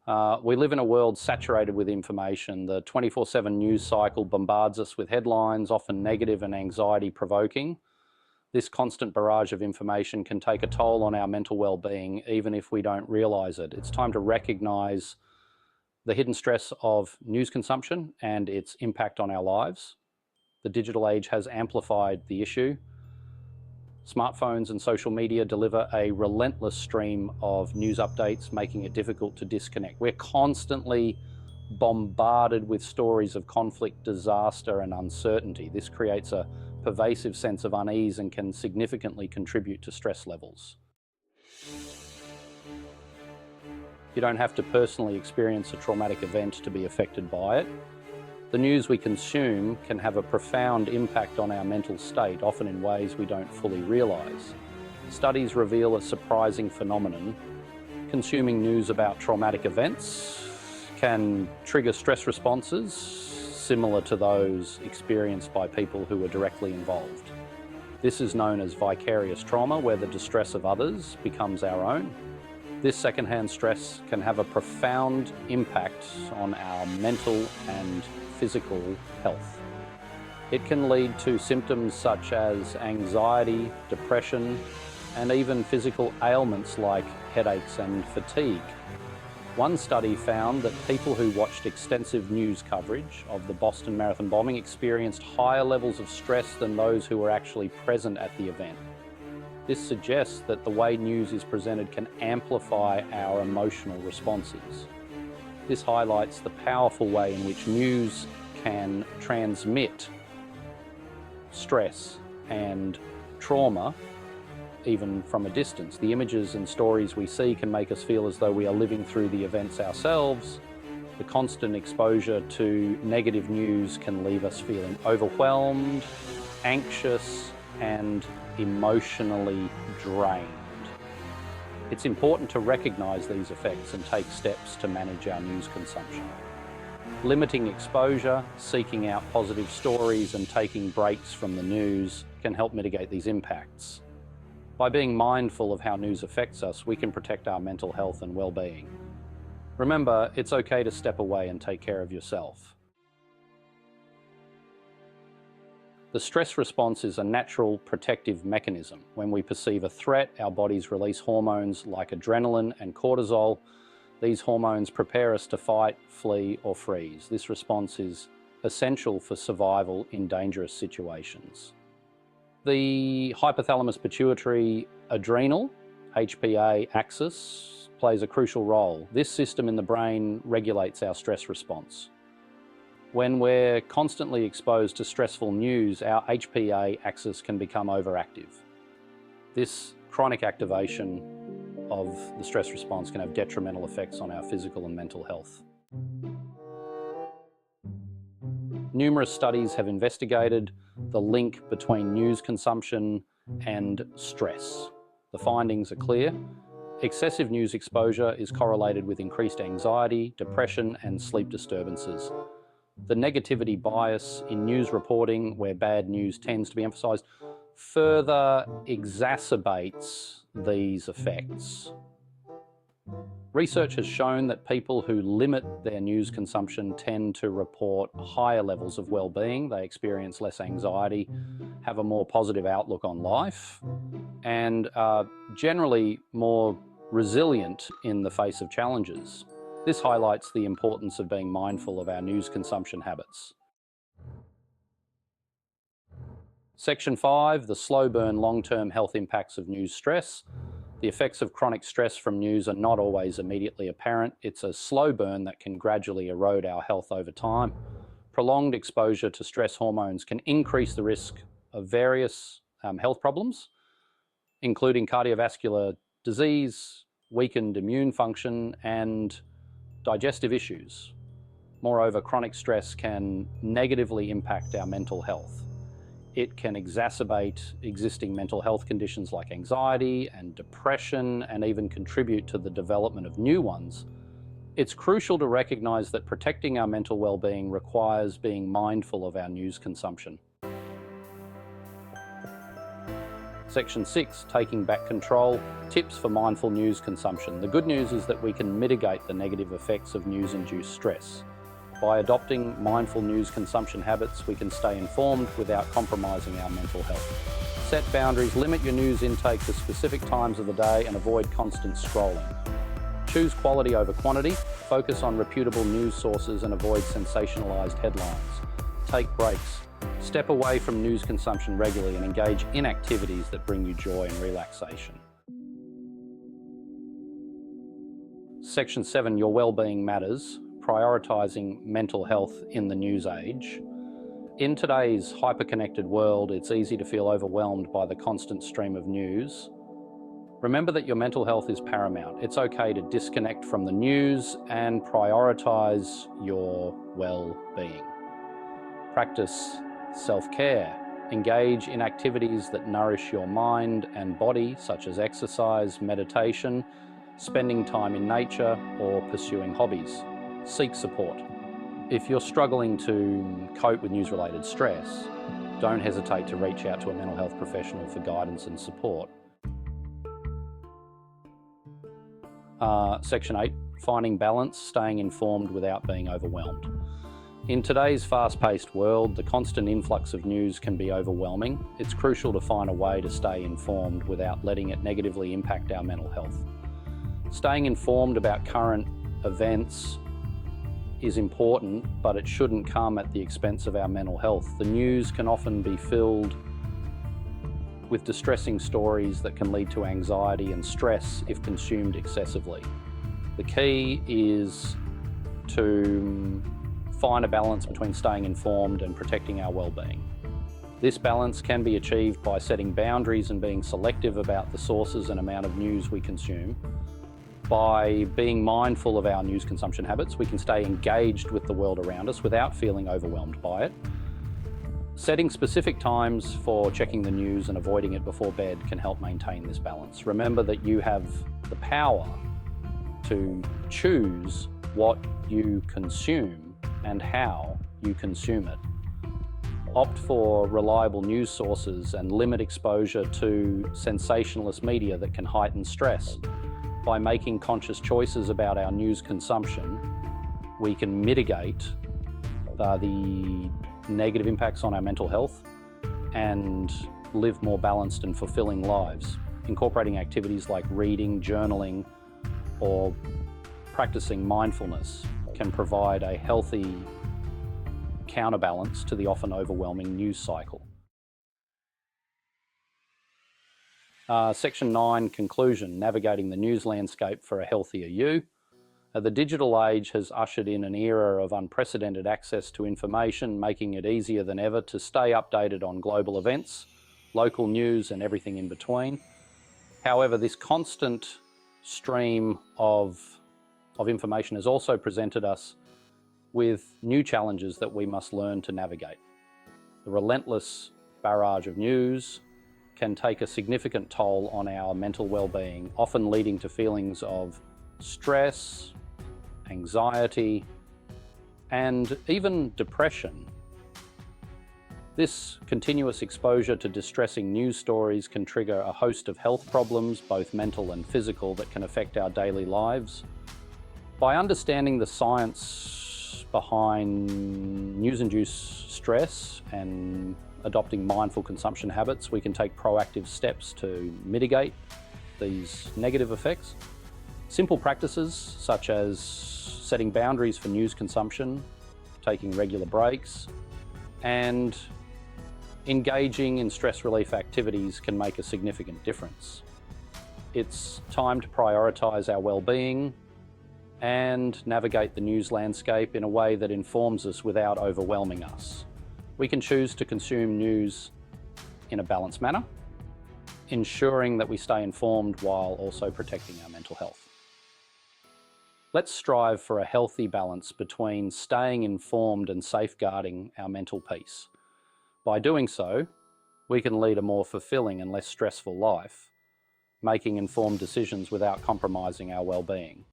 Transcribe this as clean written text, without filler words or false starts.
We live in a world saturated with information. The 24/7 news cycle bombards us with headlines, often negative and anxiety-provoking. This constant barrage of information can take a toll on our mental well-being, even if we don't realize it. It's time to recognize the hidden stress of news consumption and its impact on our lives. The digital age has amplified the issue. Smartphones and social media deliver a relentless stream of news updates, making it difficult to disconnect. We're constantly bombarded with stories of conflict, disaster, and uncertainty. This creates a pervasive sense of unease and can significantly contribute to stress levels. You don't have to personally experience a traumatic event to be affected by it. The news we consume can have a profound impact on our mental state, often in ways we don't fully realize. Studies reveal a surprising phenomenon. Consuming news about traumatic events can trigger stress responses similar to those experienced by people who were directly involved. This is known as vicarious trauma, where the distress of others becomes our own. This secondhand stress can have a profound impact on our mental and physical health. It can lead to symptoms such as anxiety, depression, and even physical ailments like headaches and fatigue. One study found that people who watched extensive news coverage of the Boston Marathon bombing experienced higher levels of stress than those who were actually present at the event. This suggests that the way news is presented can amplify our emotional responses. This highlights the powerful way in which news can transmit stress and trauma even from a distance. The images and stories we see can make us feel as though we are living through the events ourselves. The constant exposure to negative news can leave us feeling overwhelmed, anxious, and emotionally drained. It's important to recognize these effects and take steps to manage our news consumption. Limiting exposure, seeking out positive stories, and taking breaks from the news can help mitigate these impacts. By being mindful of how news affects us, we can protect our mental health and well-being. Remember, it's okay to step away and take care of yourself. The stress response is a natural protective mechanism. When we perceive a threat, our bodies release hormones like adrenaline and cortisol. These hormones prepare us to fight, flee, or freeze. This response is essential for survival in dangerous situations. The hypothalamus pituitary adrenal, HPA axis, plays a crucial role. This system in the brain regulates our stress response. When we're constantly exposed to stressful news, our HPA axis can become overactive. This chronic activation of the stress response can have detrimental effects on our physical and mental health. Numerous studies have investigated the link between news consumption and stress. The findings are clear. Excessive news exposure is correlated with increased anxiety, depression, and sleep disturbances. The negativity bias in news reporting, where bad news tends to be emphasized, further exacerbates these effects. Research has shown that people who limit their news consumption tend to report higher levels of well-being. They experience less anxiety, have a more positive outlook on life, and are generally more resilient in the face of challenges. This highlights the importance of being mindful of our news consumption habits. Section 5, the slow burn long-term health impacts of news stress. The effects of chronic stress from news are not always immediately apparent. It's a slow burn that can gradually erode our health over time. Prolonged exposure to stress hormones can increase the risk of various health problems, including cardiovascular disease, weakened immune function, and digestive issues. Moreover, chronic stress can negatively impact our mental health. It can exacerbate existing mental health conditions like anxiety and depression, and even contribute to the development of new ones. It's crucial to recognize that protecting our mental well-being requires being mindful of our news consumption. Section 6, taking back control, tips for mindful news consumption. The good news is that we can mitigate the negative effects of news-induced stress. By adopting mindful news consumption habits, we can stay informed without compromising our mental health. Set boundaries, limit your news intake to specific times of the day and avoid constant scrolling. Choose quality over quantity, focus on reputable news sources and avoid sensationalised headlines. Take breaks. Step away from news consumption regularly and engage in activities that bring you joy and relaxation. Section 7, your well-being matters. Prioritising mental health in the news age. In today's hyper-connected world, it's easy to feel overwhelmed by the constant stream of news. Remember that your mental health is paramount. It's okay to disconnect from the news and prioritise your well-being. Practice self-care. Engage in activities that nourish your mind and body, such as exercise, meditation, spending time in nature, or pursuing hobbies. Seek support. If you're struggling to cope with news-related stress, don't hesitate to reach out to a mental health professional for guidance and support. Section 8, finding balance, staying informed without being overwhelmed. In today's fast-paced world, the constant influx of news can be overwhelming. It's crucial to find a way to stay informed without letting it negatively impact our mental health. Staying informed about current events is important, but it shouldn't come at the expense of our mental health. The news can often be filled with distressing stories that can lead to anxiety and stress if consumed excessively. The key is to find a balance between staying informed and protecting our well-being. This balance can be achieved by setting boundaries and being selective about the sources and amount of news we consume. By being mindful of our news consumption habits, we can stay engaged with the world around us without feeling overwhelmed by it. Setting specific times for checking the news and avoiding it before bed can help maintain this balance. Remember that you have the power to choose what you consume and how you consume it. Opt for reliable news sources and limit exposure to sensationalist media that can heighten stress. By making conscious choices about our news consumption, we can mitigate the negative impacts on our mental health and live more balanced and fulfilling lives. Incorporating activities like reading, journaling, or practicing mindfulness can provide a healthy counterbalance to the often overwhelming news cycle. Section 9, conclusion, navigating the news landscape for a healthier you. The digital age has ushered in an era of unprecedented access to information, making it easier than ever to stay updated on global events, local news, and everything in between. However, this constant stream of information has also presented us with new challenges that we must learn to navigate. The relentless barrage of news can take a significant toll on our mental well-being, often leading to feelings of stress, anxiety, and even depression. This continuous exposure to distressing news stories can trigger a host of health problems, both mental and physical, that can affect our daily lives. By understanding the science behind news-induced stress and adopting mindful consumption habits, we can take proactive steps to mitigate these negative effects. Simple practices such as setting boundaries for news consumption, taking regular breaks, and engaging in stress relief activities can make a significant difference. It's time to prioritise our well-being and navigate the news landscape in a way that informs us without overwhelming us. We can choose to consume news in a balanced manner, ensuring that we stay informed while also protecting our mental health. Let's strive for a healthy balance between staying informed and safeguarding our mental peace. By doing so, we can lead a more fulfilling and less stressful life, making informed decisions without compromising our well-being.